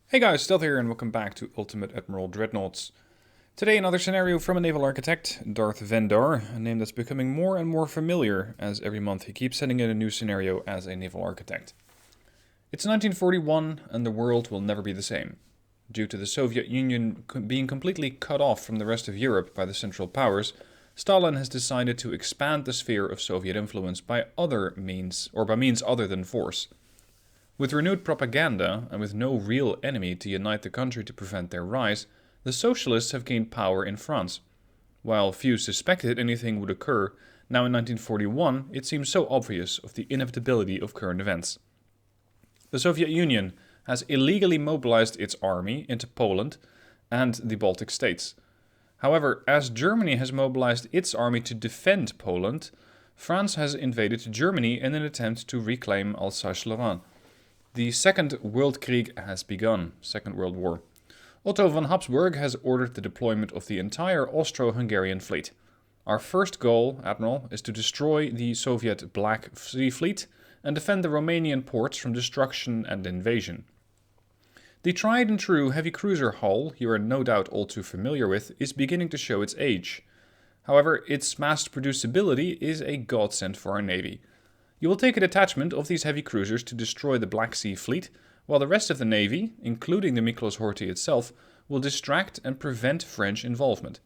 Hey guys, Stealth here and welcome back to Ultimate Admiral Dreadnoughts. Today another scenario from a naval architect, Darth Vendar, a name that's becoming more and more familiar as every month he keeps sending in a new scenario as a naval architect. It's 1941 and the world will never be the same. Due to the Soviet Union being completely cut off from the rest of Europe by the Central Powers, Stalin has decided to expand the sphere of Soviet influence by other means, or by means other than force. With renewed propaganda, and with no real enemy to unite the country to prevent their rise, the socialists have gained power in France. While few suspected anything would occur, now in 1941 it seems so obvious of the inevitability of current events. The Soviet Union has illegally mobilized its army into Poland and the Baltic states. However, as Germany has mobilized its army to defend Poland, France has invaded Germany in an attempt to reclaim Alsace-Lorraine. The Second Weltkrieg has begun, Second World War. Otto Von Habsburg has ordered the deployment of the entire Austro-Hungarian fleet. Our first goal, Admiral, is to destroy the Soviet Black Sea Fleet and defend the Romanian ports from destruction and invasion. The tried and true heavy cruiser hull you are no doubt all too familiar with is beginning to show its age. However, its mass producibility is a godsend for our navy. You will take a detachment of these heavy cruisers to destroy the Black Sea Fleet, while the rest of the navy, including the Miklos Horthy itself, will distract and prevent French involvement.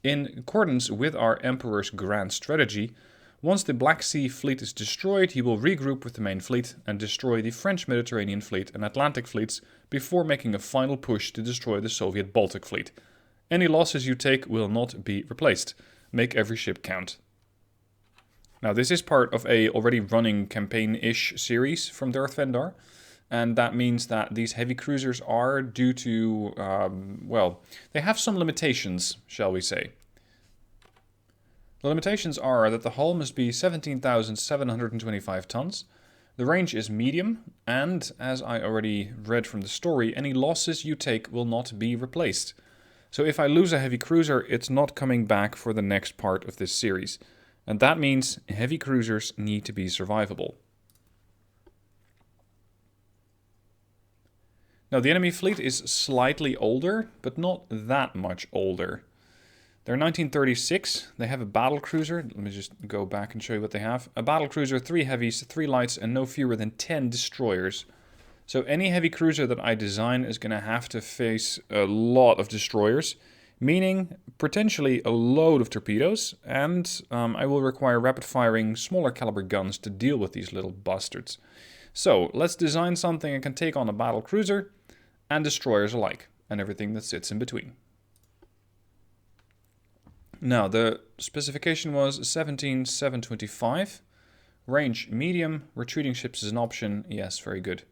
In accordance with our Emperor's grand strategy, once the Black Sea Fleet is destroyed, he will regroup with the main fleet and destroy the French Mediterranean Fleet and Atlantic fleets before making a final push to destroy the Soviet Baltic Fleet. Any losses you take will not be replaced. Make every ship count. Now, this is part of a already running campaign-ish series from Darth Vendar, and that means that these heavy cruisers are due to, they have some limitations, shall we say. The limitations are that the hull must be 17,725 tons, the range is medium, and, as I already read from the story, any losses you take will not be replaced. So if I lose a heavy cruiser, it's not coming back for the next part of this series. And that means heavy cruisers need to be survivable. Now, the enemy fleet is slightly older, but not that much older. They're 1936. They have a battle cruiser. Let me just go back and show you what they have. A battle cruiser, 3 heavies, 3 lights, and no fewer than 10 destroyers. So any heavy cruiser that I design is going to have to face a lot of destroyers, meaning potentially a load of torpedoes, and I will require rapid-firing, smaller caliber guns to deal with these little bastards. So, let's design something that can take on a battle cruiser and destroyers alike, and everything that sits in between. Now, the specification was 17,725, range medium, retreating ships is an option, yes, very good.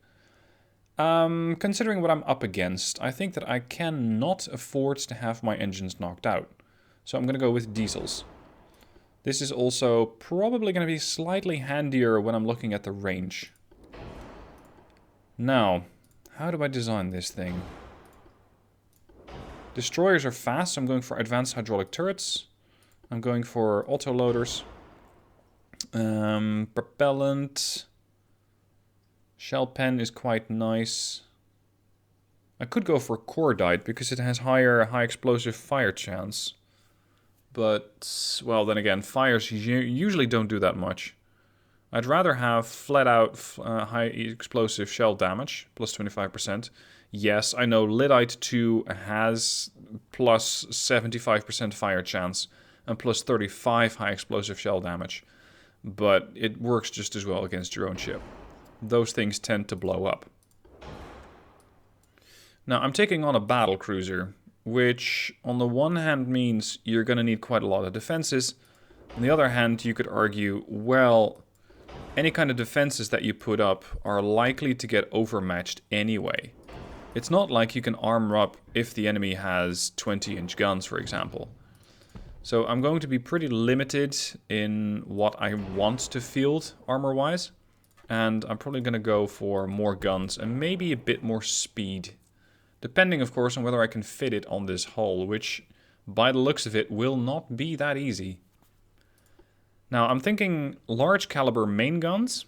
Considering what I'm up against, I think that I cannot afford to have my engines knocked out. So I'm going to go with diesels. This is also probably going to be slightly handier when I'm looking at the range. Now, how do I design this thing? Destroyers are fast, so I'm going for advanced hydraulic turrets. I'm going for autoloaders. Propellant. Shell pen is quite nice. I could go for cordite because it has high explosive fire chance. But, well, then again, fires usually don't do that much. I'd rather have flat out high explosive shell damage, plus 25%. Yes, I know Lyddite 2 has plus 75% fire chance and plus 35 high explosive shell damage. But it works just as well against your own ship. Those things tend to blow up. Now, I'm taking on a battle cruiser, which on the one hand means you're going to need quite a lot of defenses. On the other hand, you could argue, well, any kind of defenses that you put up are likely to get overmatched anyway. It's not like you can armor up if the enemy has 20-inch guns, for example. So I'm going to be pretty limited in what I want to field armor-wise. And I'm probably going to go for more guns and maybe a bit more speed. Depending, of course, on whether I can fit it on this hull, which, by the looks of it, will not be that easy. Now, I'm thinking large caliber main guns,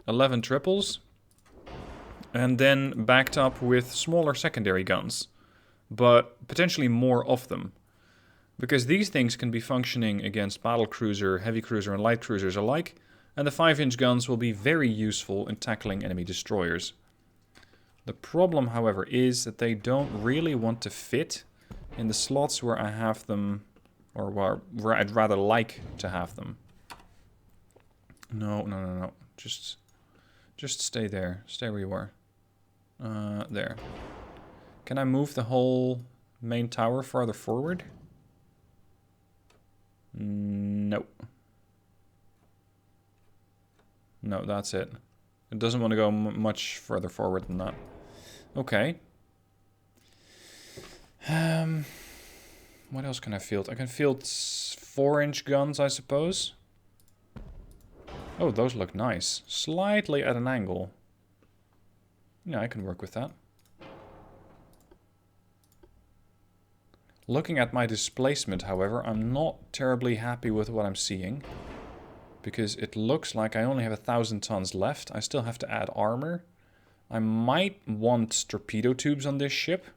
11 triples, And then backed up with smaller secondary guns, but potentially more of them. Because these things can be functioning against battlecruiser, heavy cruiser and light cruisers alike, and the 5-inch guns will be very useful in tackling enemy destroyers. The problem, however, is that they don't really want to fit in the slots where I have them, or where I'd rather like to have them. No. Just stay there. Stay where you are. There. Can I move the whole main tower farther forward? No. No, that's it. It doesn't want to go much further forward than that. Okay. What else can I field? I can field 4-inch guns, I suppose. Oh, those look nice. Slightly at an angle. Yeah, I can work with that. Looking at my displacement, however, I'm not terribly happy with what I'm seeing. Because it looks like I only have 1,000 tons left. I still have to add armor. I might want torpedo tubes on this ship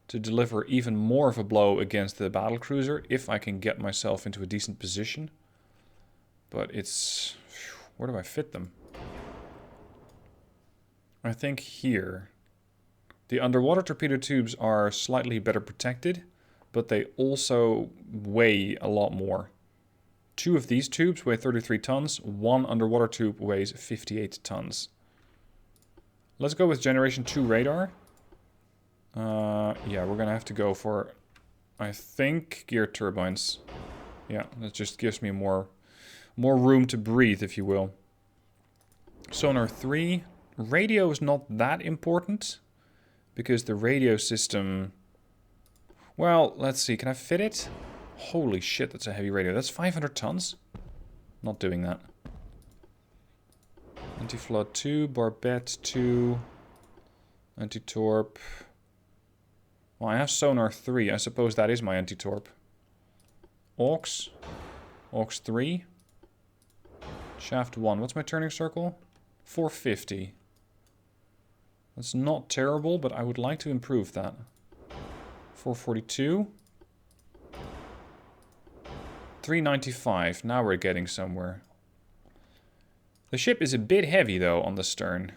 to deliver even more of a blow against the battlecruiser if I can get myself into a decent position. But it's... where do I fit them? I think here. The underwater torpedo tubes are slightly better protected, but they also weigh a lot more. 2 of these tubes weigh 33 tons. 1 underwater tube weighs 58 tons. Let's go with Generation 2 radar. Yeah, we're gonna have to go for, I think, geared turbines. Yeah, that just gives me more room to breathe, if you will. Sonar 3. Radio is not that important, because the radio system... Well, let's see, can I fit it? Holy shit, that's a heavy radio. That's 500 tons? Not doing that. Anti-flood 2, barbette 2, anti-torp. Well, I have sonar 3. I suppose that is my anti-torp. Aux 3. Shaft 1. What's my turning circle? 450. That's not terrible, but I would like to improve that. 442. 395. Now we're getting somewhere. The ship is a bit heavy, though, on the stern.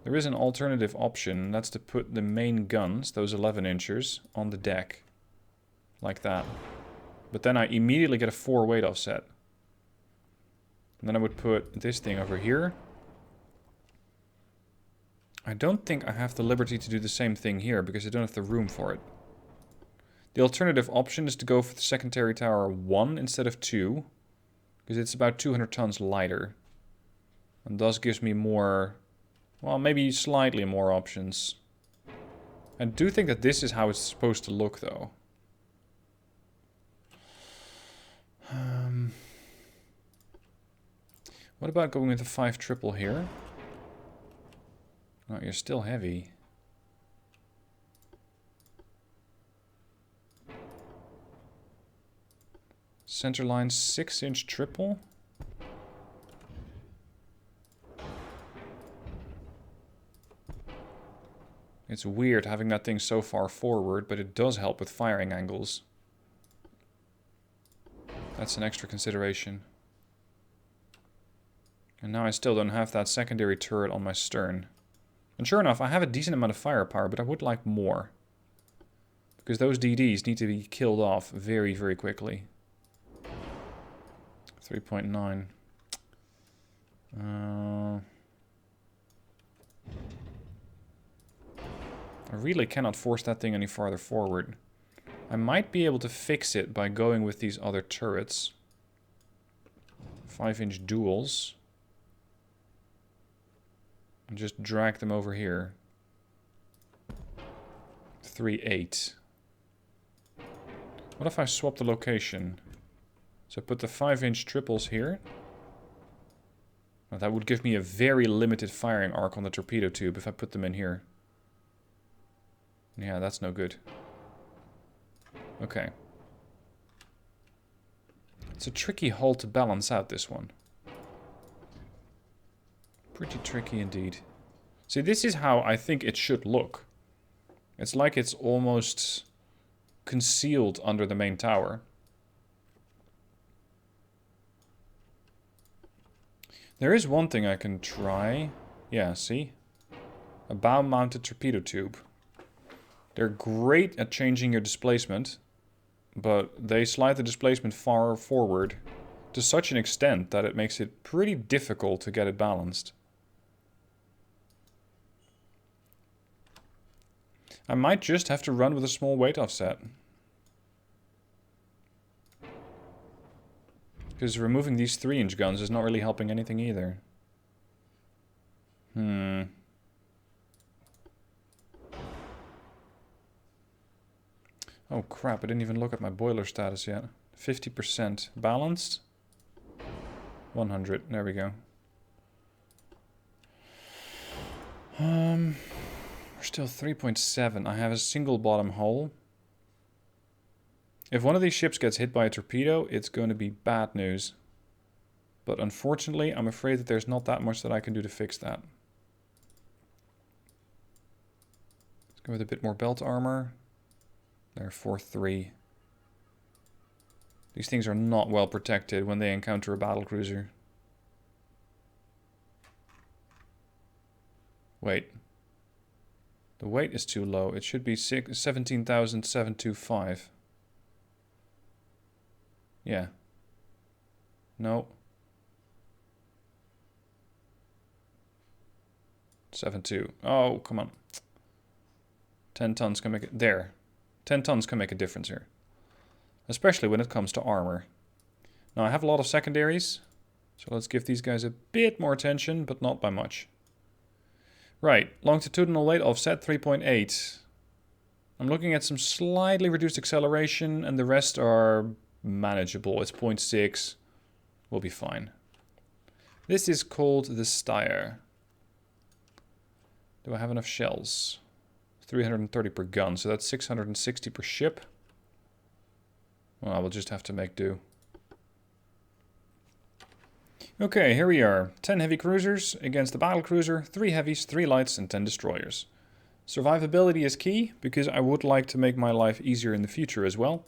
There is an alternative option, and that's to put the main guns, those 11-inchers, on the deck. Like that. But then I immediately get a 4 weight offset. And then I would put this thing over here. I don't think I have the liberty to do the same thing here, because I don't have the room for it. The alternative option is to go for the secondary tower 1 instead of 2. Because it's about 200 tons lighter. And thus gives me more... well, maybe slightly more options. I do think that this is how it's supposed to look, though. What about going with the 5 triple here? Oh, you're still heavy. Centerline 6-inch triple. It's weird having that thing so far forward, but it does help with firing angles. That's an extra consideration. And now I still don't have that secondary turret on my stern. And sure enough, I have a decent amount of firepower, but I would like more. Because those DDs need to be killed off very, very quickly. 3.9. I really cannot force that thing any farther forward. I might be able to fix it by going with these other turrets. 5-inch duals. And just drag them over here. 3.8. What if I swap the location? So put the 5-inch triples here. Well, that would give me a very limited firing arc on the torpedo tube if I put them in here. Yeah, that's no good. Okay. It's a tricky hull to balance out, this one. Pretty tricky indeed. See, this is how I think it should look. It's like it's almost concealed under the main tower. There is one thing I can try. Yeah, see? A bow-mounted torpedo tube. They're great at changing your displacement, but they slide the displacement far forward to such an extent that it makes it pretty difficult to get it balanced. I might just have to run with a small weight offset. Because removing these 3-inch guns is not really helping anything either. Oh crap, I didn't even look at my boiler status yet. 50% balanced. 100, there we go. We're still 3.7. I have a single bottom hull. If one of these ships gets hit by a torpedo, it's going to be bad news. But unfortunately, I'm afraid that there's not that much that I can do to fix that. Let's go with a bit more belt armor. They're 4-3. These things are not well protected when they encounter a battlecruiser. Wait. The weight is too low. It should be 17,725. Yeah. No. 7.2. Oh, come on. 10 tons can make it. There. 10 tons can make a difference here. Especially when it comes to armor. Now, I have a lot of secondaries. So let's give these guys a bit more attention, but not by much. Right. Longitudinal weight offset 3.8. I'm looking at some slightly reduced acceleration, and the rest are manageable. It's 0.6. We'll be fine. This is called the Steyr. Do I have enough shells? 330 per gun, so that's 660 per ship. Well, I will just have to make do. Okay, here we are. 10 heavy cruisers against the battlecruiser, 3 heavies, 3 lights, and 10 destroyers. Survivability is key, because I would like to make my life easier in the future as well.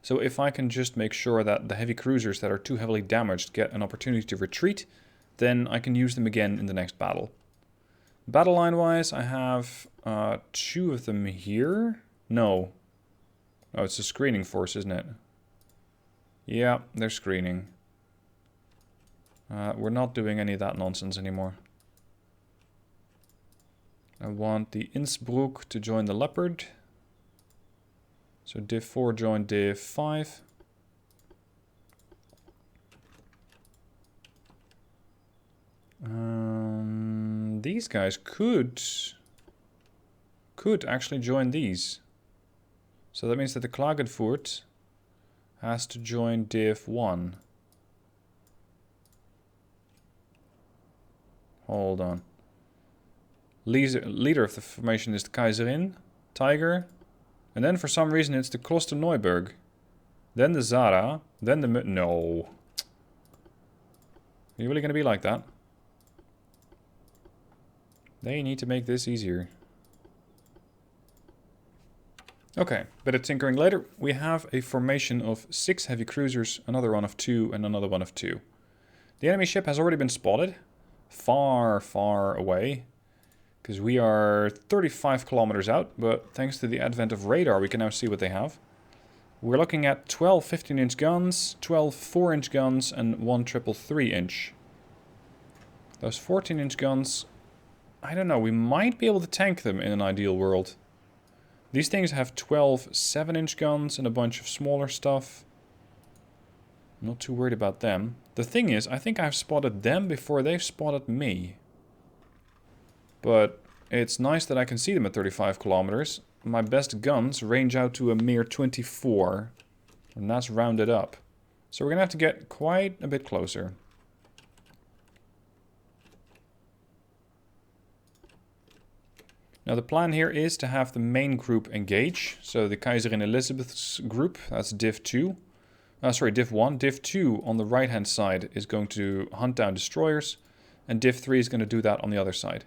So if I can just make sure that the heavy cruisers that are too heavily damaged get an opportunity to retreat, then I can use them again in the next battle. Battle line wise, I have 2 of them here. No. Oh, it's a screening force, isn't it? Yeah, they're screening. We're not doing any of that nonsense anymore. I want the Innsbruck to join the Leopard. So Div 4 join Div 5. These guys could actually join these. So that means that the Klagenfurt has to join Div 1. Hold on. Leader of the formation is the Kaiserin, Tiger, and then for some reason it's the Klosterneuburg, then the Zara, then the... No. Are you really going to be like that? They need to make this easier. Okay, bit of tinkering later. We have a formation of 6 heavy cruisers, another one of 2, and another one of 2. The enemy ship has already been spotted. Far, far away. Because we are 35 kilometers out, but thanks to the advent of radar, we can now see what they have. We're looking at 12 15-inch guns, 12 4-inch guns, and 1 triple 3-inch. Those 14-inch guns... I don't know, we might be able to tank them in an ideal world. These things have 12 7-inch guns and a bunch of smaller stuff. I'm not too worried about them. The thing is, I think I've spotted them before they've spotted me. But it's nice that I can see them at 35 kilometers. My best guns range out to a mere 24. And that's rounded up. So we're going to have to get quite a bit closer. Now the plan here is to have the main group engage. So the Kaiserin Elizabeth's group, that's Div 2. Sorry, Div 1. Div 2 on the right-hand side is going to hunt down destroyers. And Div 3 is going to do that on the other side.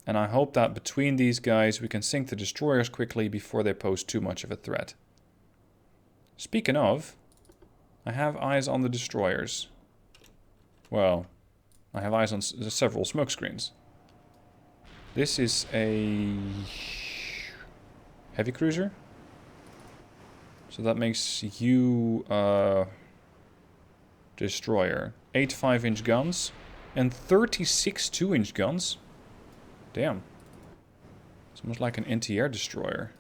And I hope that between these guys we can sink the destroyers quickly before they pose too much of a threat. Speaking of, I have eyes on the destroyers. Well, I have eyes on several smoke screens. This is a heavy cruiser. So that makes you destroyer. 8 5-inch guns and 36 2-inch guns. Damn. It's almost like an anti-air destroyer.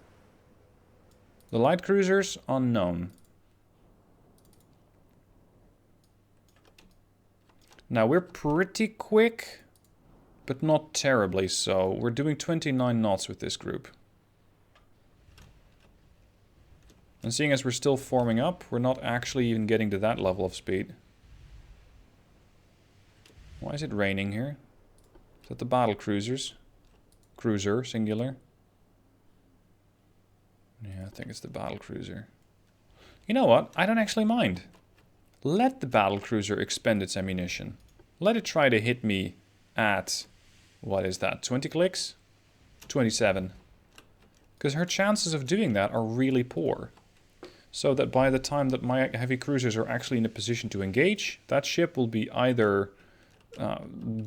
The light cruisers, unknown. Now we're pretty quick, but not terribly so. We're doing 29 knots with this group. And seeing as we're still forming up, we're not actually even getting to that level of speed. Why is it raining here? Is that the battle cruisers? Cruiser, singular. Yeah, I think it's the battle cruiser. You know what? I don't actually mind. Let the battle cruiser expend its ammunition. Let it try to hit me at, what is that, 20 clicks? 27. Because her chances of doing that are really poor. So that by the time that my heavy cruisers are actually in a position to engage, that ship will be either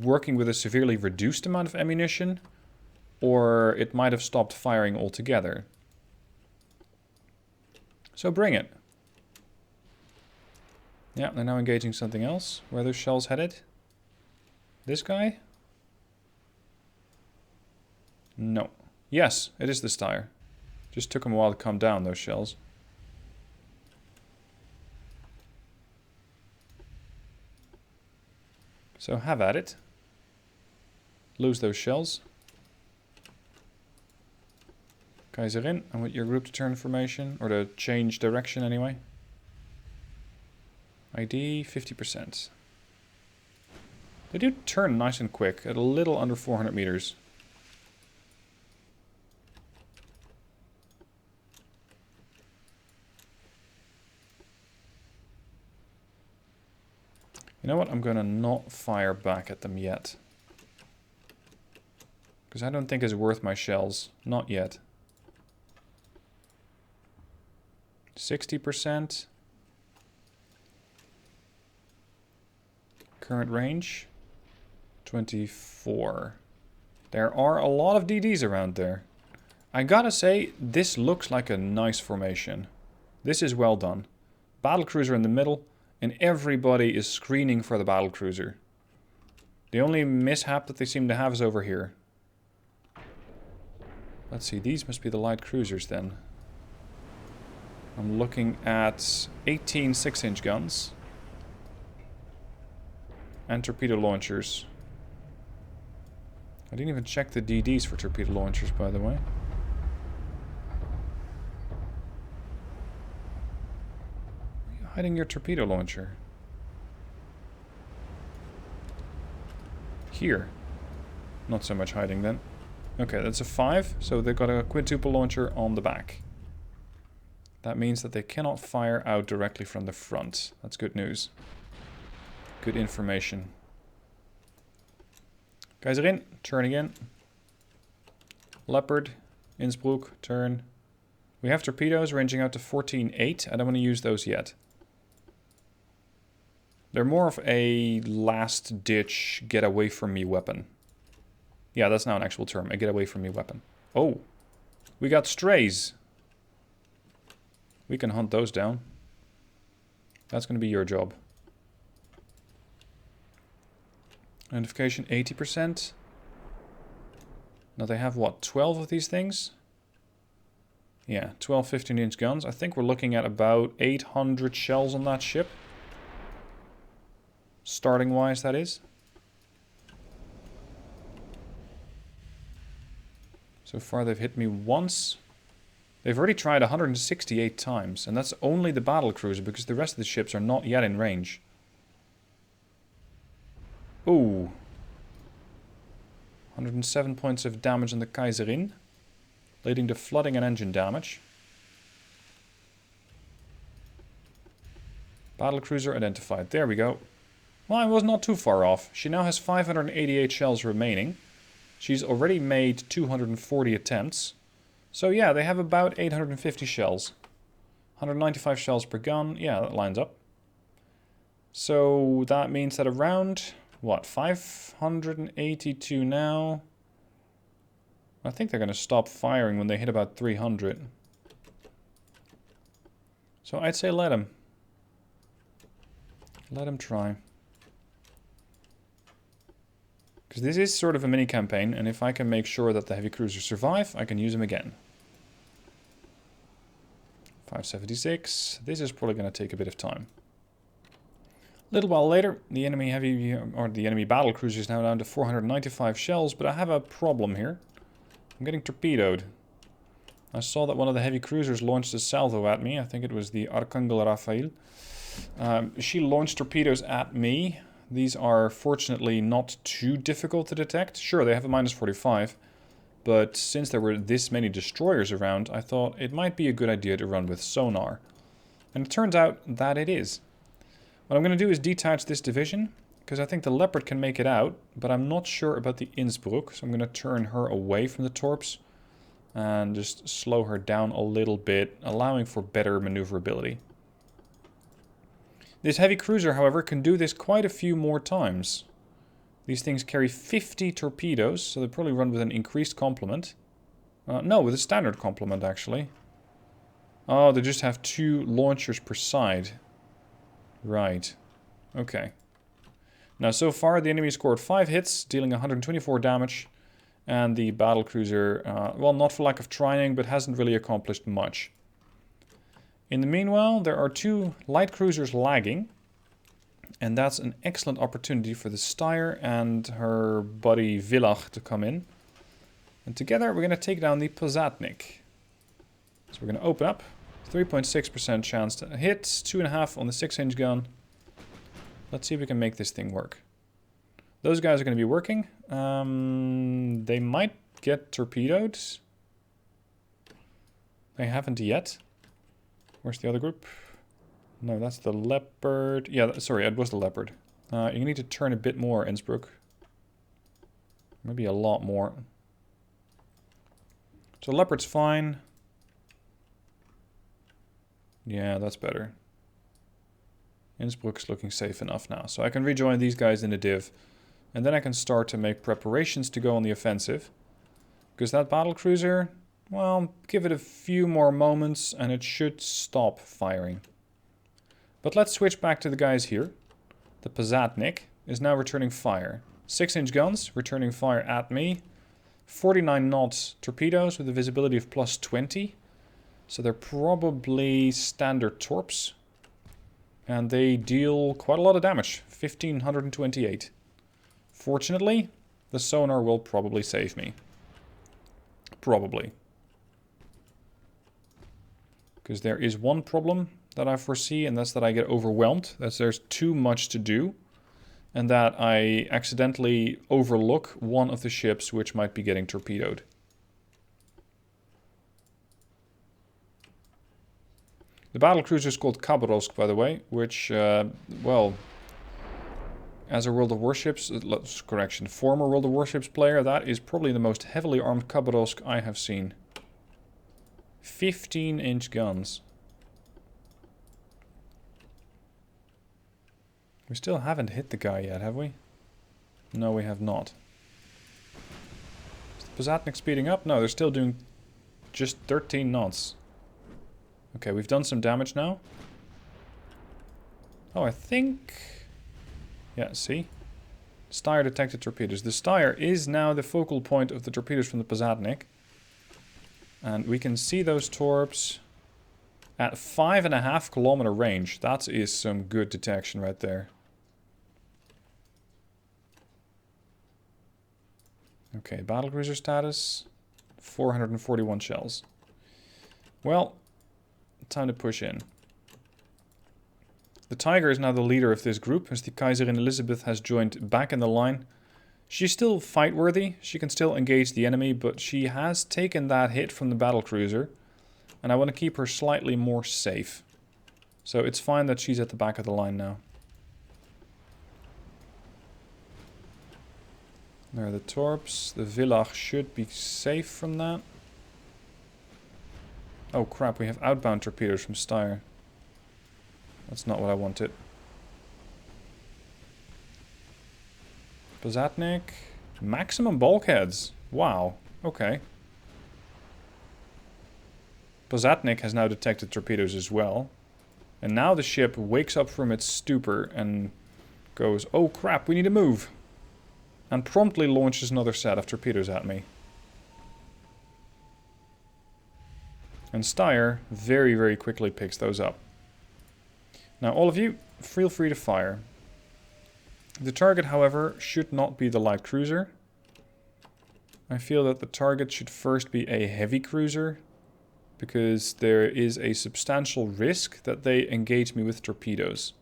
working with a severely reduced amount of ammunition, or it might have stopped firing altogether. So bring it. Yeah, they're now engaging something else. Where are those shells headed? This guy? No. Yes, it is this tire. Just took them a while to come down, those shells. So have at it. Lose those shells. Kaiserin, I want your group to turn formation, or to change direction anyway. ID 50%. They do turn nice and quick at a little under 400 meters. You know what? I'm going to not fire back at them yet. Because I don't think it's worth my shells. Not yet. 60%. Current range. 24. There are a lot of DDs around there. I gotta say, this looks like a nice formation. This is well done. Battlecruiser in the middle. And everybody is screening for the battlecruiser. The only mishap that they seem to have is over here. Let's see, these must be the light cruisers then. I'm looking at 18 6-inch guns. And torpedo launchers. I didn't even check the DDs for torpedo launchers, by the way. Hiding your torpedo launcher. Here. Not so much hiding then. Okay, that's a 5, so they've got a quintuple launcher on the back. That means that they cannot fire out directly from the front. That's good news. Good information. Kaiserin, turn again. Leopard, Innsbruck, turn. We have torpedoes ranging out to 14.8. I don't want to use those yet. They're more of a last-ditch get-away-from-me weapon. Yeah, that's now an actual term. A get-away-from-me weapon. Oh, we got strays. We can hunt those down. That's going to be your job. Identification 80%. Now they have, what, 12 of these things? Yeah, 12 15-inch guns. I think we're looking at about 800 shells on that ship. Starting wise, that is. So far they've hit me once. They've already tried 168 times, and that's only the battlecruiser because the rest of the ships are not yet in range. Ooh. 107 points of damage on the Kaiserin, leading to flooding and engine damage. Battlecruiser identified. There we go. Well, I was not too far off. She now has 588 shells remaining. She's already made 240 attempts. So yeah, they have about 850 shells. 195 shells per gun. Yeah, that lines up. So that means that around, what, 582 now? I think they're going to stop firing when they hit about 300. So I'd say let them. Let them try. Because this is sort of a mini campaign, and if I can make sure that the heavy cruisers survive, I can use them again. 576. This is probably going to take a bit of time. A little while later, the enemy battle cruiser is now down to 495 shells, but I have a problem here. I'm getting torpedoed. I saw that one of the heavy cruisers launched a salvo at me. I think it was the Arcangel Rafael. She launched torpedoes at me. These are fortunately not too difficult to detect. Sure, they have a -45, but since there were this many destroyers around, I thought it might be a good idea to run with sonar. And it turns out that it is. What I'm going to do is detach this division, because I think the Leopard can make it out, but I'm not sure about the Innsbruck, so I'm going to turn her away from the torps and just slow her down a little bit, allowing for better maneuverability. This heavy cruiser, however, can do this quite a few more times. These things carry 50 torpedoes, so they probably run with an increased complement. No, with a standard complement, actually. Oh, they just have 2 launchers per side. Right. Okay. Now, so far, the enemy scored 5 hits, dealing 124 damage. And the battlecruiser, well, not for lack of trying, but hasn't really accomplished much. In the meanwhile, there are 2 light cruisers lagging. And that's an excellent opportunity for the Steyr and her buddy Villach to come in. And together, we're going to take down the Pozatnik. So we're going to open up. 3.6% chance to hit, 2.5 on the 6-inch gun. Let's see if we can make this thing work. Those guys are going to be working. They might get torpedoed. They haven't yet. Where's the other group? No, that's the Leopard. Yeah, sorry, it was the Leopard. You need to turn a bit more, Innsbruck. Maybe a lot more. So Leopard's fine. Yeah, that's better. Innsbruck's looking safe enough now. So I can rejoin these guys in the div. And then I can start to make preparations to go on the offensive. Because that battlecruiser, well, give it a few more moments and it should stop firing. But let's switch back to the guys here. The Pozatnik is now returning fire. 6-inch guns, returning fire at me. 49 knots torpedoes with a visibility of +20. So they're probably standard torps. And they deal quite a lot of damage. 1,528. Fortunately, the sonar will probably save me. Probably. Because there is one problem that I foresee, and that's that I get overwhelmed. That there's too much to do. And that I accidentally overlook one of the ships which might be getting torpedoed. The battlecruiser is called Khabarovsk, by the way, which, well, as a World of Warships, former World of Warships player, that is probably the most heavily armed Khabarovsk I have seen. 15-inch guns. We still haven't hit the guy yet, have we? No, we have not. Is the Pozatnik speeding up? No, they're still doing just 13 knots. Okay, we've done some damage now. Oh, I think... Yeah, see? Steyr detected torpedoes. The Steyr is now the focal point of the torpedoes from the Pozatnik. And we can see those torps at 5.5 kilometer range. That is some good detection right there. Okay, battlecruiser status. 441 shells. Well... time to push in. The Tiger is now the leader of this group, as the Kaiserin Elizabeth has joined back in the line. She's still fight-worthy, she can still engage the enemy, but she has taken that hit from the battlecruiser, and I want to keep her slightly more safe. So it's fine that she's at the back of the line now. There are the torps. The Villach should be safe from that. Oh crap, we have outbound torpedoes from Steyr. That's not what I wanted. Pozatnik. Maximum bulkheads. Wow. Okay. Pozatnik has now detected torpedoes as well. And now the ship wakes up from its stupor and goes, oh crap, we need to move. And promptly launches another set of torpedoes at me. And Steyr very, very quickly picks those up. Now all of you, feel free to fire. The target, however, should not be the light cruiser. I feel that the target should first be a heavy cruiser, because there is a substantial risk that they engage me with torpedoes.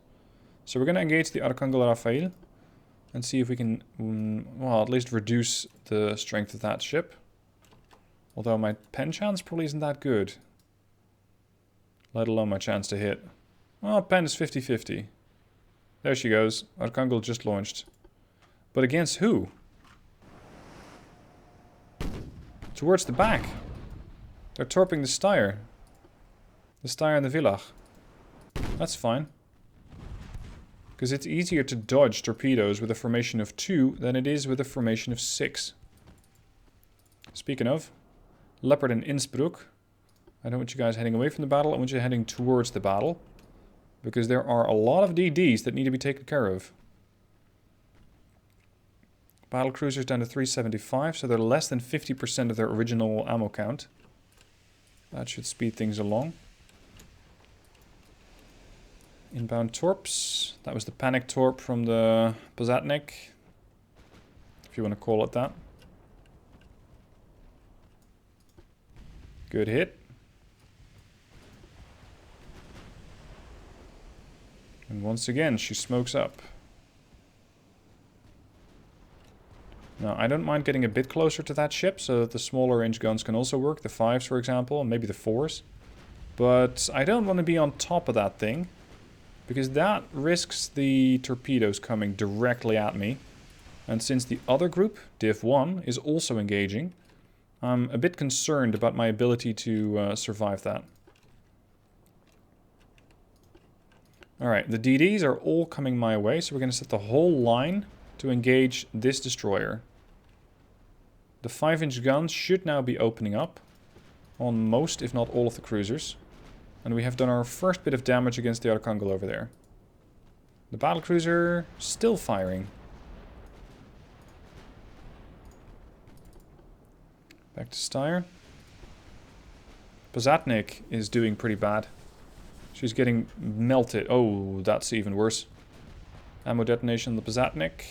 So we're going to engage the Arcangel Rafael and see if we can, well, at least reduce the strength of that ship. Although my pen chance probably isn't that good. Let alone my chance to hit. Well, pen is 50-50. There she goes. Arcangel just launched. But against who? Towards the back. They're torping the Steyr. The Steyr and the Villach. That's fine. Because it's easier to dodge torpedoes with a formation of 2 than it is with a formation of 6. Speaking of, Leopard and Innsbruck. I don't want you guys heading away from the battle. I want you heading towards the battle. Because there are a lot of DDs that need to be taken care of. Battle cruisers down to 375, so they're less than 50% of their original ammo count. That should speed things along. Inbound torps. That was the panic torp from the Pozatnik, if you want to call it that. Good hit. And once again, she smokes up. Now, I don't mind getting a bit closer to that ship, so that the smaller range guns can also work. The 5s, for example, and maybe the 4s. But I don't want to be on top of that thing, because that risks the torpedoes coming directly at me. And since the other group, Div 1, is also engaging, I'm a bit concerned about my ability to survive that. Alright, the DDs are all coming my way, so we're going to set the whole line to engage this destroyer. The 5-inch guns should now be opening up on most, if not all, of the cruisers. And we have done our first bit of damage against the Arcangel over there. The battlecruiser still firing. Back to Steyr. Pozatnik is doing pretty bad. She's getting melted. Oh, that's even worse. Ammo detonation on the Pozatnik.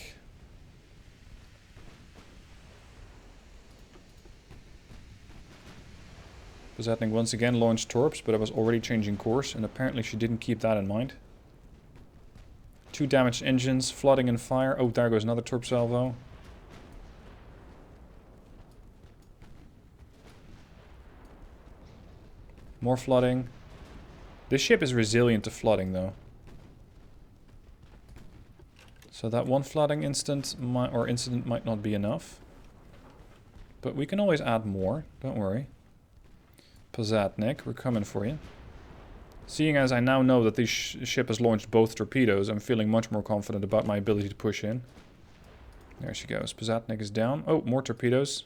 Pozatnik once again launched torps, but I was already changing course, and apparently she didn't keep that in mind. 2 damaged engines, flooding and fire. Oh, there goes another torp salvo. More flooding. This ship is resilient to flooding, though. So that one flooding incident might not be enough. But we can always add more, don't worry. Pozatnik, we're coming for you. Seeing as I now know that this ship has launched both torpedoes, I'm feeling much more confident about my ability to push in. There she goes. Pozatnik is down. Oh, more torpedoes.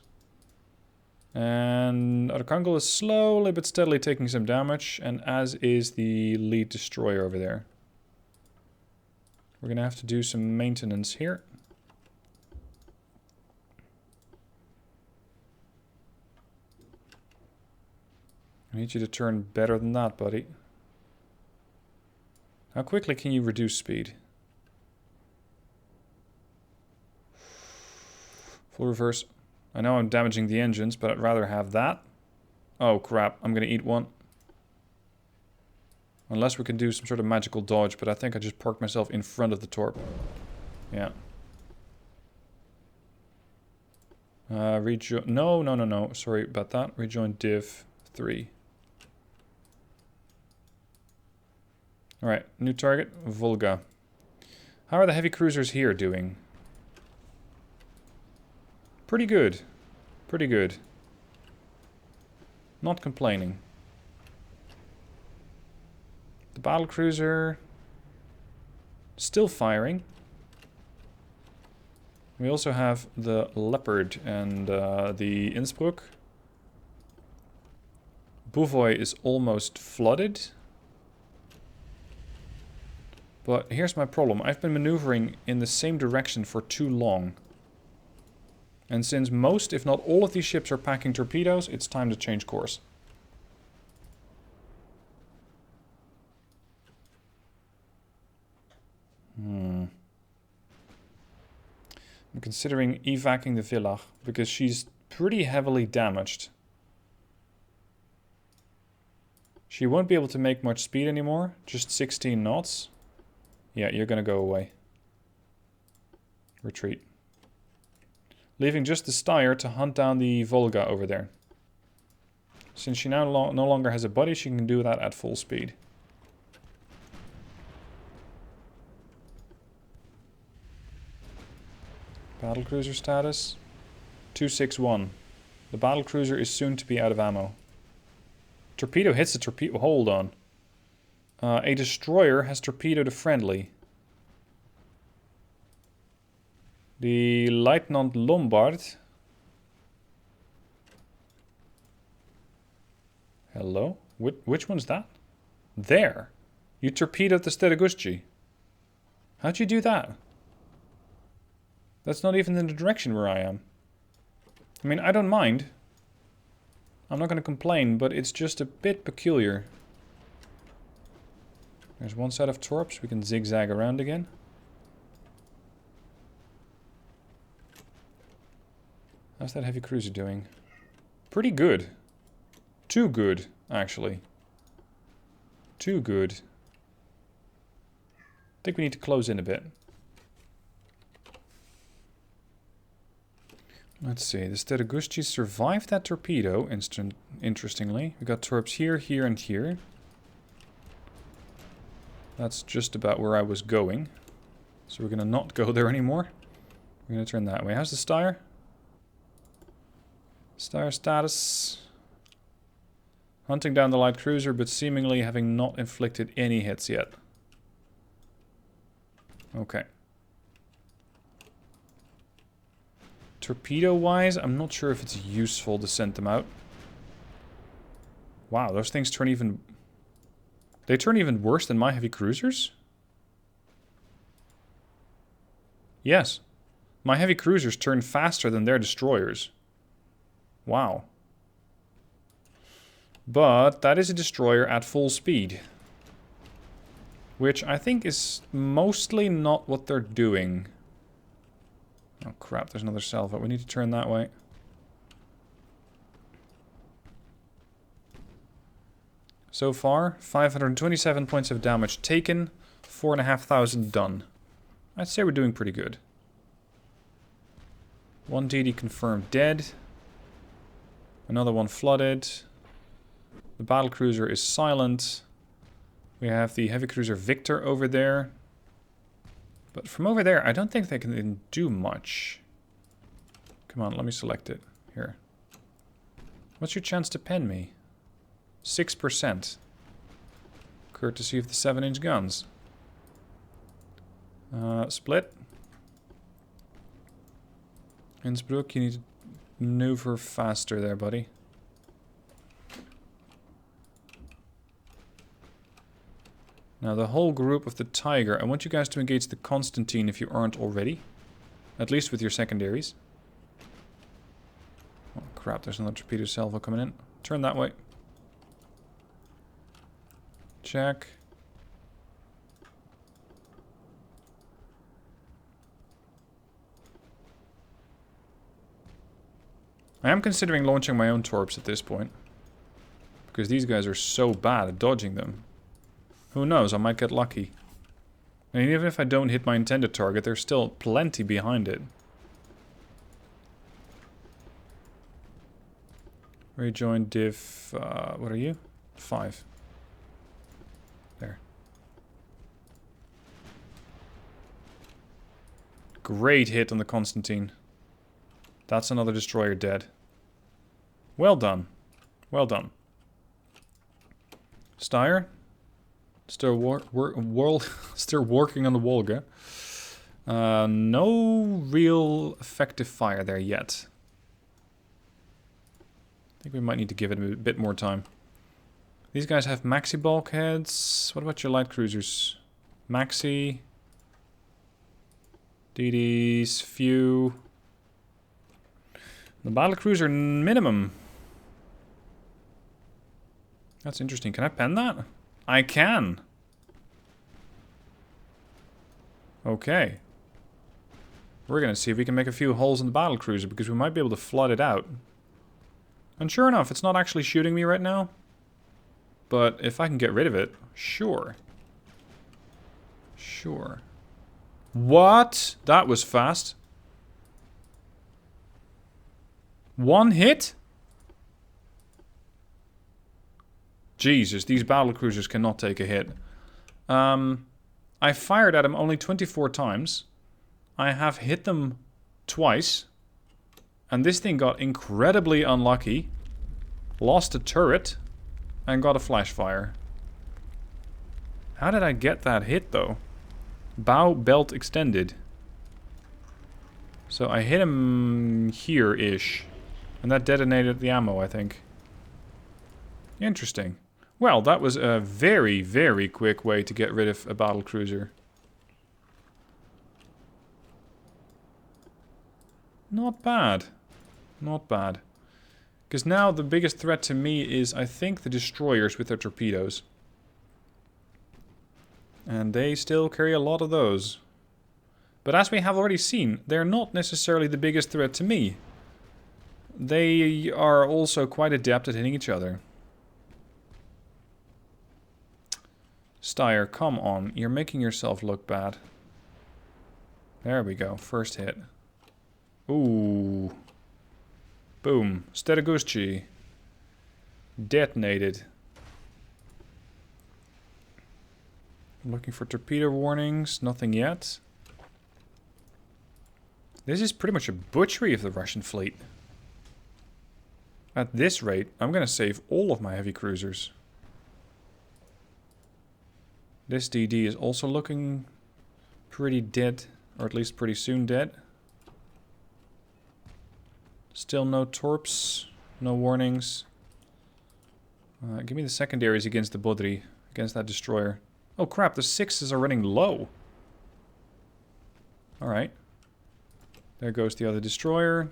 And Arcangel is slowly but steadily taking some damage, and as is the lead destroyer over there. We're going to have to do some maintenance here. I need you to turn better than that, buddy. How quickly can you reduce speed? Full reverse. I know I'm damaging the engines, but I'd rather have that. Oh crap, I'm gonna eat one. Unless we can do some sort of magical dodge, but I think I just parked myself in front of the torp. Yeah. Rejoin. No. Sorry about that. Rejoin Div 3. Alright, new target, Volga. How are the heavy cruisers here doing? Pretty good. Pretty good. Not complaining. The battlecruiser... still firing. We also have the Leopard and the Innsbruck. Bouvoy is almost flooded. But here's my problem. I've been maneuvering in the same direction for too long. And since most, if not all of these ships are packing torpedoes, it's time to change course. I'm considering evacuating the Villach, because she's pretty heavily damaged. She won't be able to make much speed anymore, just 16 knots. Yeah, you're gonna go away. Retreat. Leaving just the Steyr to hunt down the Volga over there. Since she now no longer has a body, she can do that at full speed. Battlecruiser status 261. The battlecruiser is soon to be out of ammo. Torpedo hits the torpedo. Hold on. A destroyer has torpedoed a friendly. The Lieutenant Lombard. Hello? Which one's that? There. You torpedoed the Sterigusci. How'd you do that? That's not even in the direction where I am. I mean, I don't mind. I'm not going to complain, but it's just a bit peculiar. There's one set of torps. We can zigzag around again. How's that heavy cruiser doing? Pretty good. Too good, actually. Too good. I think we need to close in a bit. Let's see. The Sterigusci survived that torpedo, interestingly. We got torps here, here, and here. That's just about where I was going. So we're going to not go there anymore. We're going to turn that way. How's the Steyr? Steyr status. Hunting down the light cruiser, but seemingly having not inflicted any hits yet. Okay. Torpedo-wise, I'm not sure if it's useful to send them out. Wow, those things turn even... They turn even worse than my heavy cruisers? Yes. My heavy cruisers turn faster than their destroyers. Wow. But that is a destroyer at full speed. Which I think is mostly not what they're doing. Oh crap, there's another salvo. We need to turn that way. So far, 527 points of damage taken, 4,500 done. I'd say we're doing pretty good. One DD confirmed dead. Another one flooded. The battlecruiser is silent. We have the heavy cruiser Victor over there. But from over there, I don't think they can do much. Come on, let me select it. Here. What's your chance to pen me? 6%. Courtesy of the 7-inch guns. Split. Innsbruck, you need to maneuver faster there, buddy. Now the whole group of the Tiger, I want you guys to engage the Constantine if you aren't already. At least with your secondaries. Oh crap, there's another torpedo salvo coming in. Turn that way. Check. I am considering launching my own torps at this point. Because these guys are so bad at dodging them. Who knows, I might get lucky. And even if I don't hit my intended target, there's still plenty behind it. Rejoin div... what are you? 5. There. Great hit on the Constantine. That's another destroyer dead. Well done. Well done. Steyr. Still still working on the Volga. No real effective fire there yet. I think we might need to give it a bit more time. These guys have maxi bulkheads. What about your light cruisers? Maxi. DDs. Few. The battle cruiser minimum. That's interesting. Can I pen that? I can. Okay. We're going to see if we can make a few holes in the battle cruiser because we might be able to flood it out. And sure enough, it's not actually shooting me right now. But if I can get rid of it, sure. Sure. What? That was fast. One hit? Jesus, these battle cruisers cannot take a hit. I fired at them only 24 times. I have hit them twice. And this thing got incredibly unlucky. Lost a turret. And got a flash fire. How did I get that hit though? Bow belt extended. So I hit him here-ish. And that detonated the ammo, I think. Interesting. Well, that was a very, very quick way to get rid of a battle cruiser. Not bad. Not bad. Because now the biggest threat to me is, I think, the destroyers with their torpedoes. And they still carry a lot of those. But as we have already seen, they're not necessarily the biggest threat to me. They are also quite adept at hitting each other. Steyr, come on. You're making yourself look bad. There we go. First hit. Ooh. Boom. Steregusti. Detonated. I'm looking for torpedo warnings. Nothing yet. This is pretty much a butchery of the Russian fleet. At this rate, I'm going to save all of my heavy cruisers. This DD is also looking pretty dead, or at least pretty soon dead. Still no torps, no warnings. Give me the secondaries against the Bodri, against that destroyer. Oh crap, the 6s are running low. Alright. There goes the other destroyer.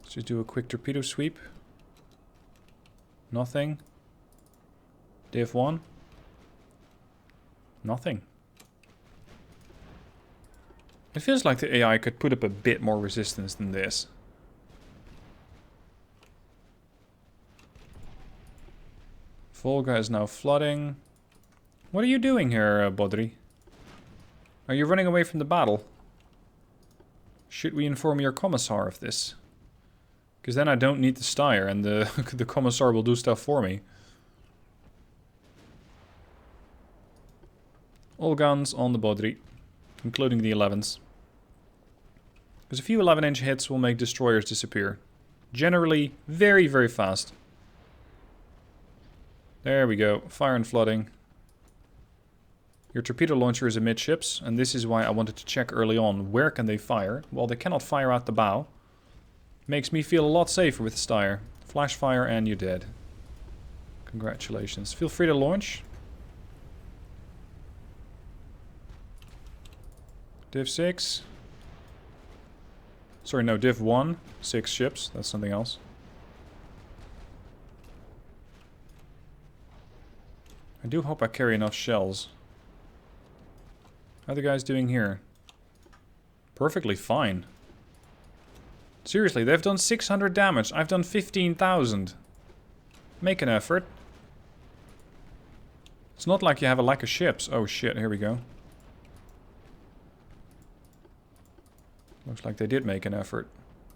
Let's just do a quick torpedo sweep. Nothing. Div 1. Nothing. It feels like the AI could put up a bit more resistance than this. Volga is now flooding. What are you doing here, Bodri? Are you running away from the battle? Should we inform your commissar of this? Because then I don't need the Steyr and the commissar will do stuff for me. All guns on the Bodri, including the 11s. Because a few 11-inch hits will make destroyers disappear. Generally, very, very fast. There we go. Fire and flooding. Your torpedo launcher is amidships, and this is why I wanted to check early on where can they fire. Well, they cannot fire out the bow. Makes me feel a lot safer with Steyr. Flash fire and you're dead. Congratulations. Feel free to launch. Div 6. Sorry, no, Div 1. 6 ships. That's something else. I do hope I carry enough shells. How are the guys doing here? Perfectly fine. Seriously, they've done 600 damage. I've done 15,000. Make an effort. It's not like you have a lack of ships. Oh shit, here we go. Looks like they did make an effort.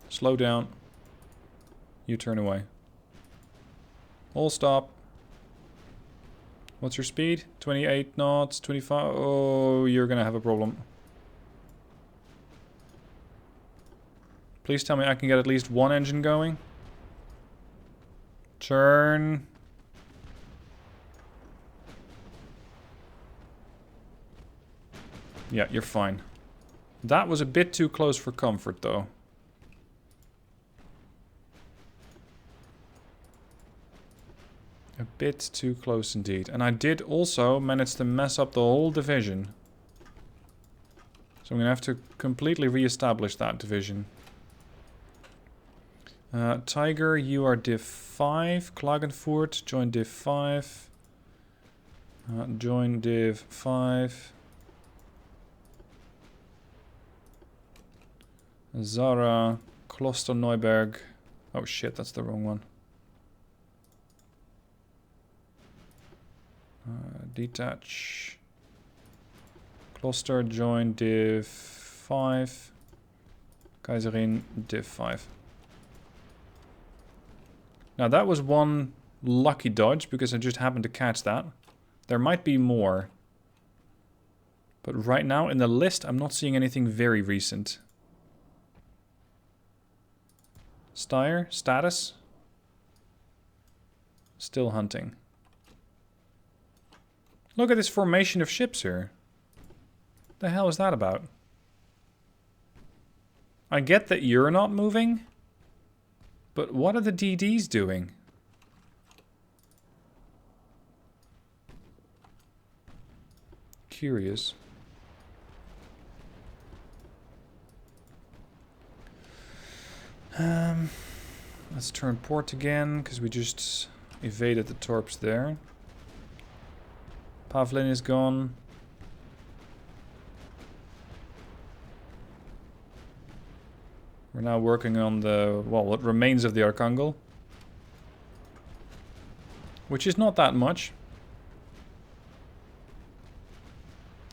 Slow down. You turn away. All stop. What's your speed? 28 knots, 25. Oh, you're gonna have a problem. Please tell me I can get at least one engine going. Turn. Yeah, you're fine. That was a bit too close for comfort, though. A bit too close indeed. And I did also manage to mess up the whole division. So I'm going to have to completely re-establish that division. Tiger, you are Div 5. Klagenfurt, join Div 5. Join Div 5. Zara, Klosterneuburg. Oh shit, that's the wrong one. Detach. Kloster, join Div 5. Kaiserin, Div 5. Now that was one lucky dodge because I just happened to catch that. There might be more. But right now in the list I'm not seeing anything very recent. Steyr, status. Still hunting. Look at this formation of ships here. The hell is that about? I get that you're not moving. But what are the DDs doing? Curious. Let's turn port again, because we just evaded the torps there. Pavlin is gone. We're now working on the, well, what remains of the Archangel. Which is not that much.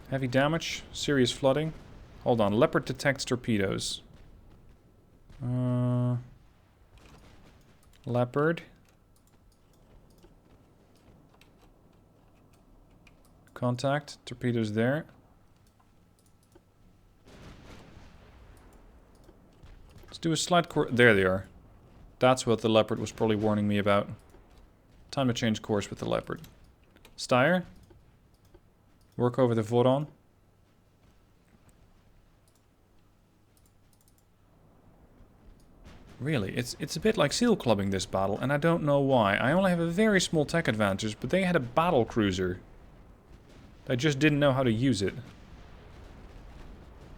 Heavy damage, serious flooding. Hold on, Leopard detects torpedoes. Leopard. Contact, torpedoes there. Let's do a slight course. There they are. That's what the Leopard was probably warning me about. Time to change course with the Leopard. Steyr. Work over the Voron. Really, it's a bit like seal clubbing this battle, and I don't know why. I only have a very small tech advantage, but they had a battle cruiser. They just didn't know how to use it.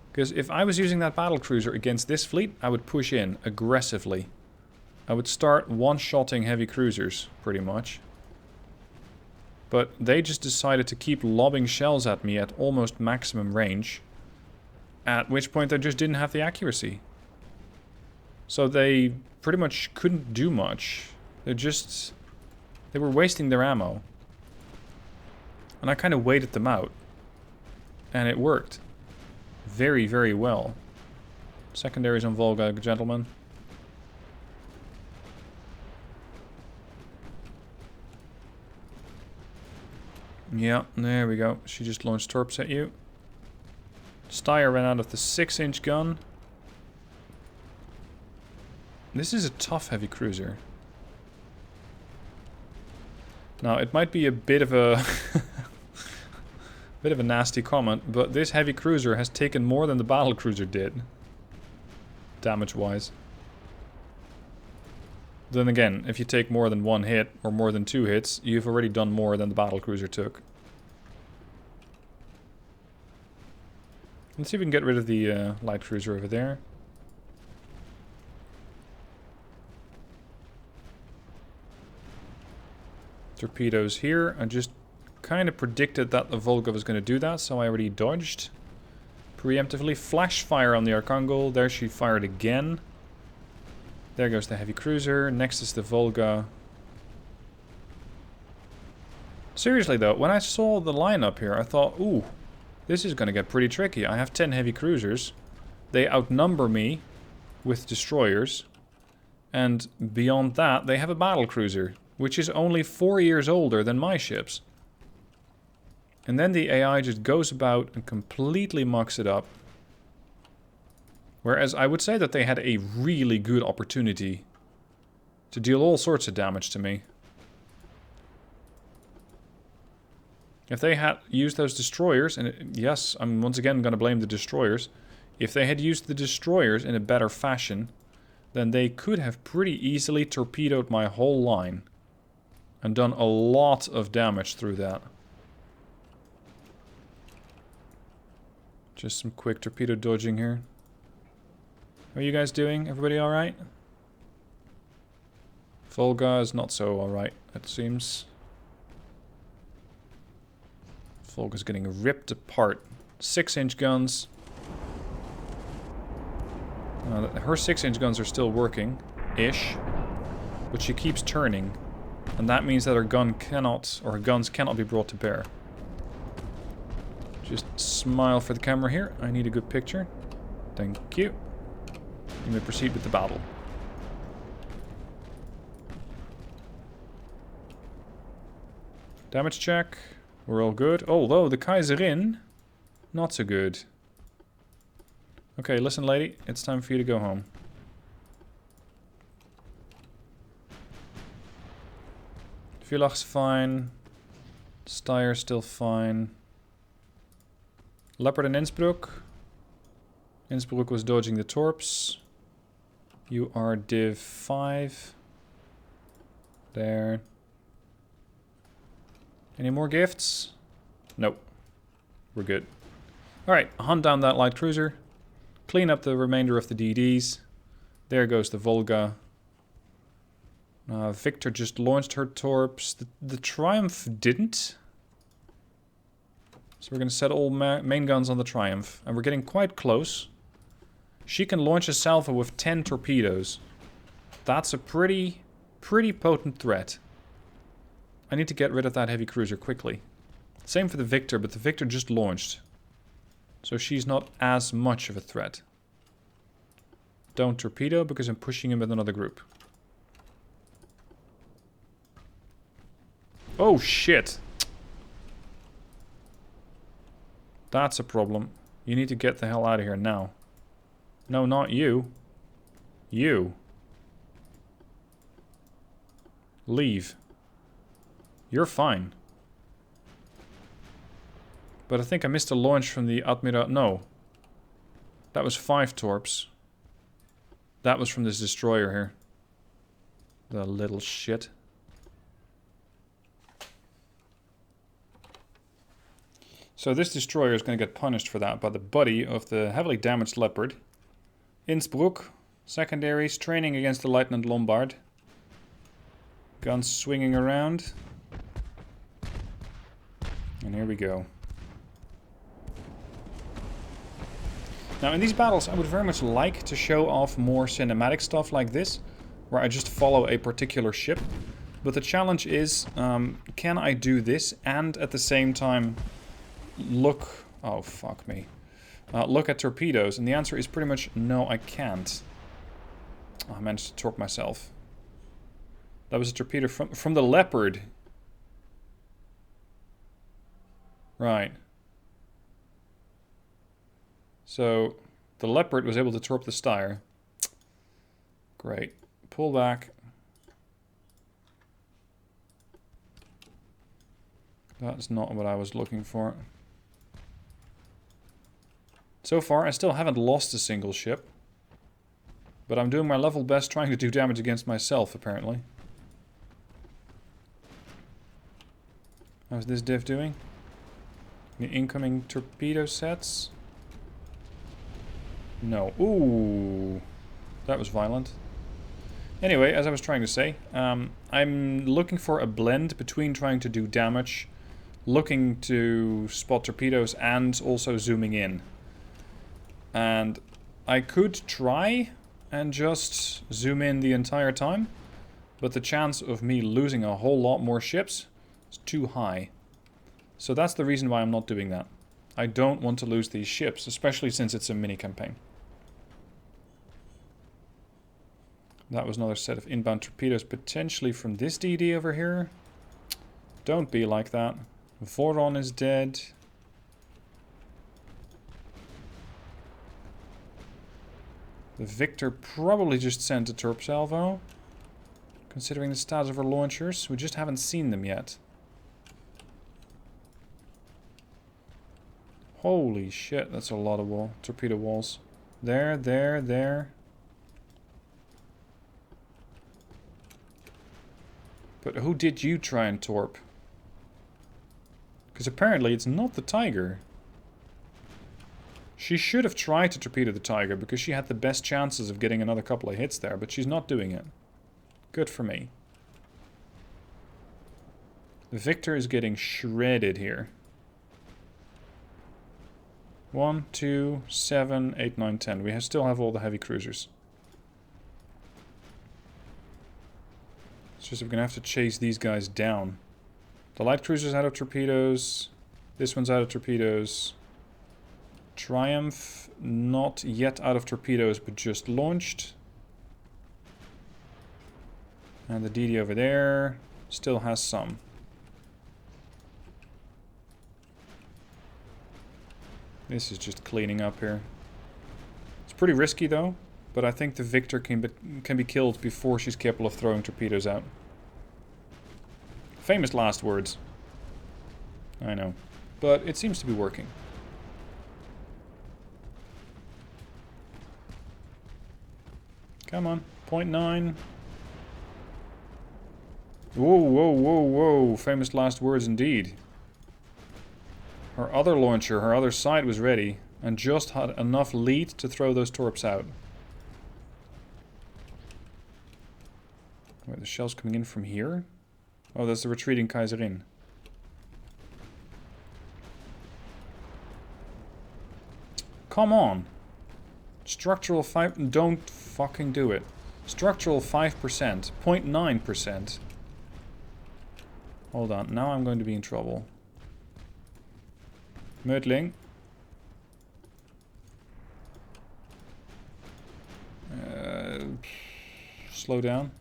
Because if I was using that battle cruiser against this fleet, I would push in aggressively. I would start one-shotting heavy cruisers, pretty much. But they just decided to keep lobbing shells at me at almost maximum range. At which point they just didn't have the accuracy. So they pretty much couldn't do much. They were wasting their ammo. And I kind of waited them out. And it worked. Very, very well. Secondaries on Volga, gentlemen. Yeah, there we go. She just launched torps at you. Steyr ran out of the 6-inch gun. This is a tough heavy cruiser. Now, it might be a bit of a bit of a nasty comment, but this heavy cruiser has taken more than the battle cruiser did, damage-wise. Then again, if you take more than one hit, or more than 2 hits, you've already done more than the battle cruiser took. Let's see if we can get rid of the light cruiser over there. Torpedoes here. I just kind of predicted that the Volga was going to do that, so I already dodged preemptively. Flash fire on the Archangel. There she fired again. There goes the heavy cruiser. Next is the Volga. Seriously though, when I saw the lineup here, I thought, ooh, this is going to get pretty tricky. I have 10 heavy cruisers. They outnumber me with destroyers. And beyond that, they have a battle cruiser, which is only 4 years older than my ships. And then the AI just goes about and completely mucks it up. Whereas I would say that they had a really good opportunity to deal all sorts of damage to me. If they had used those destroyers, and yes, I'm once again going to blame the destroyers. If they had used the destroyers in a better fashion, then they could have pretty easily torpedoed my whole line. And done a lot of damage through that. Just some quick torpedo dodging here. How are you guys doing? Everybody alright? Volga is not so alright, it seems. Volga's getting ripped apart. 6-inch guns. Her 6-inch guns are still working-ish. But she keeps turning. And that means that her gun cannot, or her guns cannot be brought to bear. Just smile for the camera here. I need a good picture. Thank you. You may proceed with the battle. Damage check. We're all good. Although the Kaiserin, not so good. Okay, listen lady, it's time for you to go home. Villach's fine. Steyer's still fine. Leopard and Innsbruck. Innsbruck was dodging the torps. You are Div 5. There. Any more gifts? Nope. We're good. Alright, hunt down that light cruiser. Clean up the remainder of the DDs. There goes the Volga. Victor just launched her torps. The Triumph didn't. So we're going to set all main guns on the Triumph. And we're getting quite close. She can launch a salvo with 10 torpedoes. That's a pretty potent threat. I need to get rid of that heavy cruiser quickly. Same for the Victor, but the Victor just launched. So she's not as much of a threat. Don't torpedo because I'm pushing him with another group. Oh shit! That's a problem. You need to get the hell out of here now. No, not you. You. Leave. You're fine. But I think I missed a launch from the Admiral. No. That was 5 torps. That was from this destroyer here. The little shit. So this destroyer is going to get punished for that by the buddy of the heavily damaged Leopard. Innsbruck. Secondaries. Training against the Lieutenant Lombard. Guns swinging around. And here we go. Now in these battles I would very much like to show off more cinematic stuff like this, where I just follow a particular ship. But the challenge is, can I do this and at the same time look... Oh, fuck me. Look at torpedoes? And the answer is pretty much no, I can't. Oh, I managed to torp myself. That was a torpedo from the Leopard. Right. So, the Leopard was able to torp the Steyr. Great. Pull back. That's not what I was looking for. So far, I still haven't lost a single ship. But I'm doing my level best trying to do damage against myself, apparently. How's this div doing? Any incoming torpedo sets? No. Ooh. That was violent. Anyway, as I was trying to say, I'm looking for a blend between trying to do damage, looking to spot torpedoes, and also zooming in. And I could try and just zoom in the entire time, but the chance of me losing a whole lot more ships is too high. So that's the reason why I'm not doing that. I don't want to lose these ships, especially since it's a mini-campaign. That was another set of inbound torpedoes, potentially from this DD over here. Don't be like that. Voron is dead. The Victor probably just sent a torp salvo. Considering the status of our launchers, we just haven't seen them yet. Holy shit, that's a lot of torpedo walls. There, there, there. But who did you try and torp? Because apparently it's not the Tiger. She should have tried to torpedo the Tiger because she had the best chances of getting another couple of hits there, but she's not doing it. Good for me. The Victor is getting shredded here. 1, 2, 7, 8, 9, 10. We still have all the heavy cruisers. It's just we're going to have to chase these guys down. The light cruiser's out of torpedoes. This one's out of torpedoes. Triumph, not yet out of torpedoes, but just launched. And the DD over there still has some. This is just cleaning up here. It's pretty risky though, but I think the Victor can be killed before she's capable of throwing torpedoes out. Famous last words. I know. But it seems to be working. Come on. 0.9. Whoa, whoa, whoa, whoa. Famous last words indeed. Her other launcher, her other side was ready and just had enough lead to throw those torps out. Wait, the shell's coming in from here? Oh, that's the retreating Kaiserin. Come on. Structural 5... Don't fucking do it. Structural 5%. 0.9%. Hold on. Now I'm going to be in trouble. Mödling. Slow down.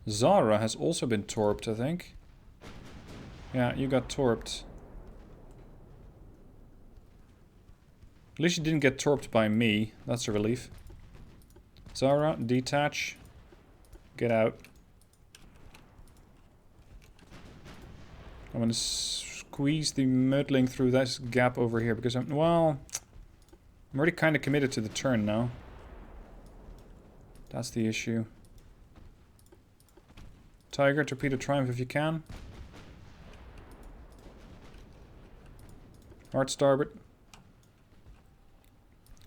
Zara has also been torped, I think. Yeah, you got torped. At least you didn't get torped by me. That's a relief. Zara, detach. Get out. I'm gonna squeeze the Mödling through this gap over here because I'm already kind of committed to the turn now. That's the issue. Tiger, torpedo Triumph if you can. Hard starboard.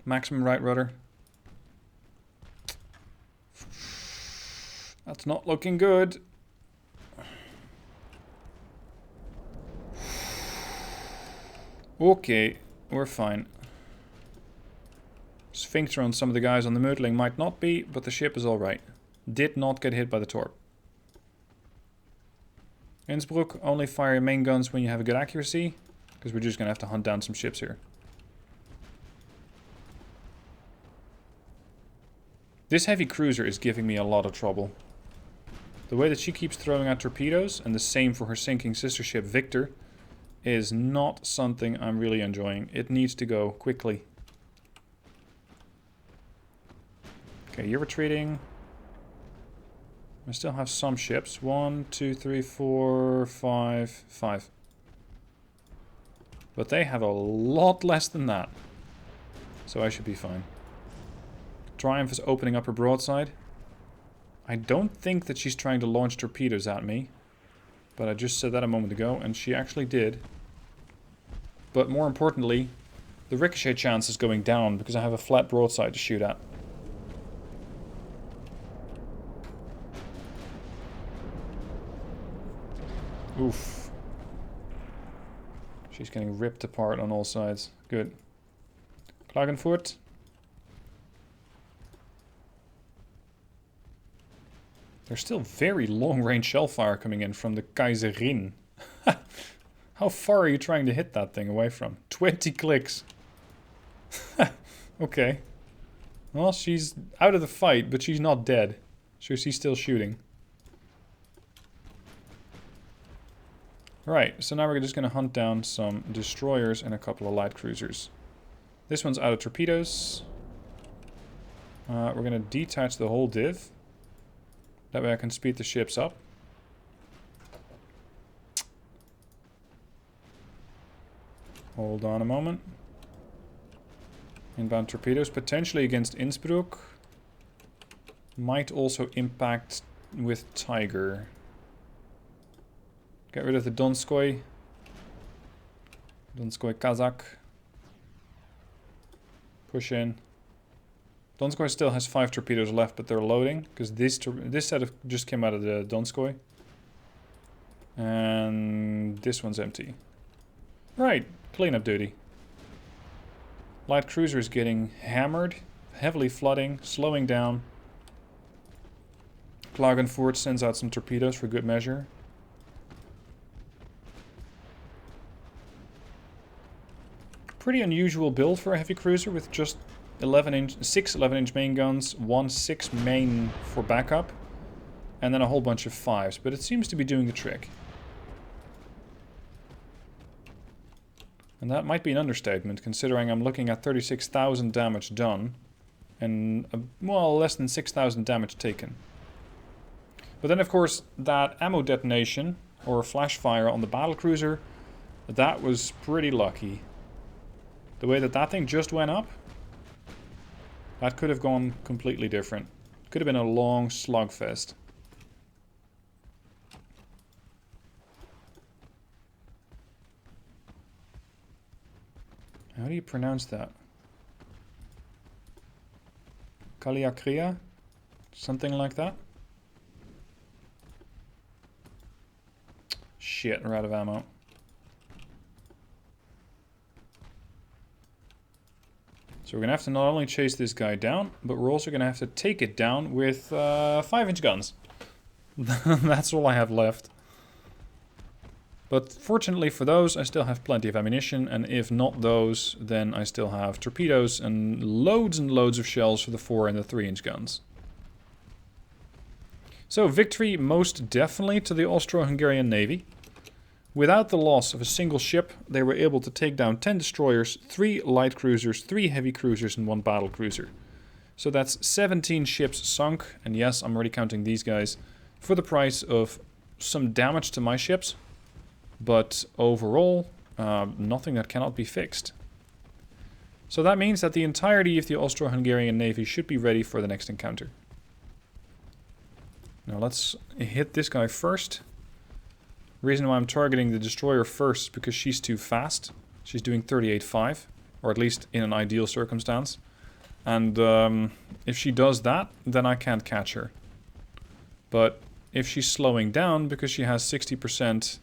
Maximum right rudder. That's not looking good. Okay, we're fine. Sphincter on some of the guys on the Mödling might not be, but the ship is alright. Did not get hit by the torp. Innsbruck, only fire your main guns when you have a good accuracy, because we're just going to have to hunt down some ships here. This heavy cruiser is giving me a lot of trouble. The way that she keeps throwing out torpedoes, and the same for her sinking sister ship Victor, is not something I'm really enjoying. It needs to go quickly. Okay, you're retreating. I still have some ships. 1, 2, 3, 4, 5, 5. But they have a lot less than that. So I should be fine. Triumph is opening up her broadside. I don't think that she's trying to launch torpedoes at me. But I just said that a moment ago, and she actually did. But more importantly, the ricochet chance is going down because I have a flat broadside to shoot at. Oof. She's getting ripped apart on all sides. Good. Klagenfurt. There's still very long-range shell fire coming in from the Kaiserin. How far are you trying to hit that thing away from? 20 clicks. Okay. Well, she's out of the fight, but she's not dead. So she's still shooting. Right, so now we're just going to hunt down some destroyers and a couple of light cruisers. This one's out of torpedoes. We're going to detach the whole div. That way I can speed the ships up. Hold on a moment. Inbound torpedoes, potentially against Innsbruck. Might also impact with Tiger. Get rid of the Donskoy. Donskoy Kazakh. Push in. Donskoy still has 5 torpedoes left, but they're loading. Because this set just came out of the Donskoy. And this one's empty. Right, cleanup duty. Light cruiser is getting hammered. Heavily flooding, slowing down. Klagenfurt sends out some torpedoes for good measure. Pretty unusual build for a heavy cruiser with just 6 11-inch main guns, 1 6 main for backup, and then a whole bunch of 5s, but it seems to be doing the trick. And that might be an understatement, considering I'm looking at 36,000 damage done, and, well, less than 6,000 damage taken. But then, of course, that ammo detonation, or flash fire on the battlecruiser, that was pretty lucky. The way that thing just went up, that could have gone completely different. Could have been a long slugfest. How do you pronounce that? Kaliakria? Something like that? Shit, we're out of ammo. So we're going to have to not only chase this guy down, but we're also going to have to take it down with 5-inch guns. That's all I have left. But fortunately for those, I still have plenty of ammunition, and if not those, then I still have torpedoes and loads of shells for the 4 and the 3-inch guns. So victory most definitely to the Austro-Hungarian Navy. Without the loss of a single ship, they were able to take down 10 destroyers, 3 light cruisers, 3 heavy cruisers, and 1 battle cruiser. So that's 17 ships sunk, and yes, I'm already counting these guys, for the price of some damage to my ships. But overall, nothing that cannot be fixed. So that means that the entirety of the Austro-Hungarian Navy should be ready for the next encounter. Now let's hit this guy first. Reason why I'm targeting the destroyer first is because she's too fast. She's doing 38.5, or at least in an ideal circumstance. And if she does that, then I can't catch her. But if she's slowing down because she has 60%,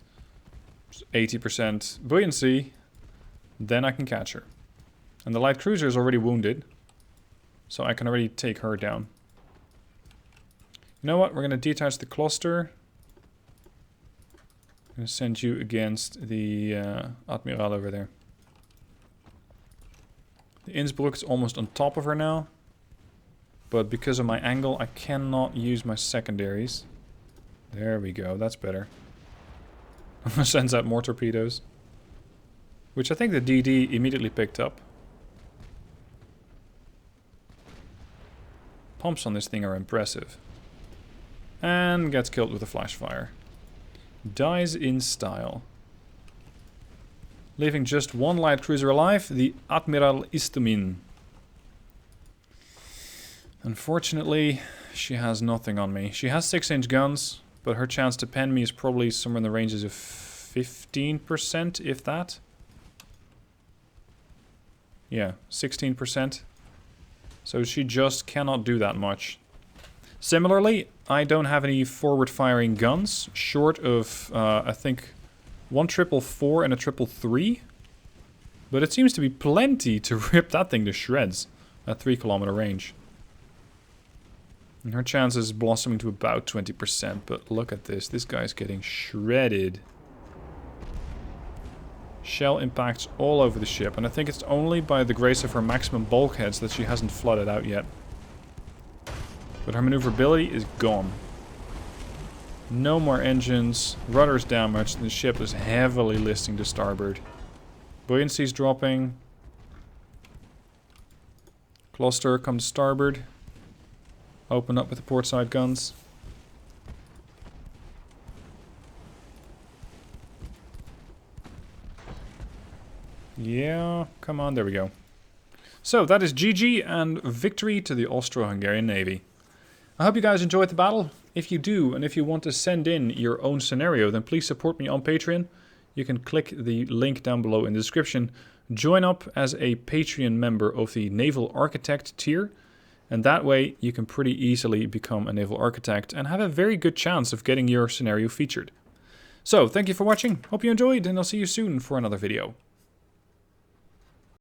80% buoyancy, then I can catch her. And the light cruiser is already wounded, so I can already take her down. You know what? We're going to detach the cluster. I'm going to send you against the Admiral over there. The Innsbruck is almost on top of her now. But because of my angle, I cannot use my secondaries. There we go, that's better. Sends out more torpedoes. Which I think the DD immediately picked up. Pumps on this thing are impressive. And gets killed with a flash fire. Dies in style. Leaving just 1 light cruiser alive, the Admiral Istomin. Unfortunately, she has nothing on me. She has 6-inch guns, but her chance to pen me is probably somewhere in the ranges of 15%, if that. Yeah, 16%. So she just cannot do that much. Similarly, I don't have any forward-firing guns, short of, I think, 1 444 and a 333. But it seems to be plenty to rip that thing to shreds at 3-kilometer range. And her chances is blossoming to about 20%, but look at this. This guy's getting shredded. Shell impacts all over the ship, and I think it's only by the grace of her maximum bulkheads that she hasn't flooded out yet. But her maneuverability is gone. No more engines. Rudder's damaged. And the ship is heavily listing to starboard. Buoyancy's dropping. Cluster, come to starboard. Open up with the port side guns. Yeah, come on, there we go. So that is GG and victory to the Austro-Hungarian Navy. I hope you guys enjoyed the battle. If you do, and if you want to send in your own scenario, then please support me on Patreon. You can click the link down below in the description. Join up as a Patreon member of the Naval Architect tier. And that way you can pretty easily become a Naval Architect and have a very good chance of getting your scenario featured. So, thank you for watching. Hope you enjoyed, and I'll see you soon for another video.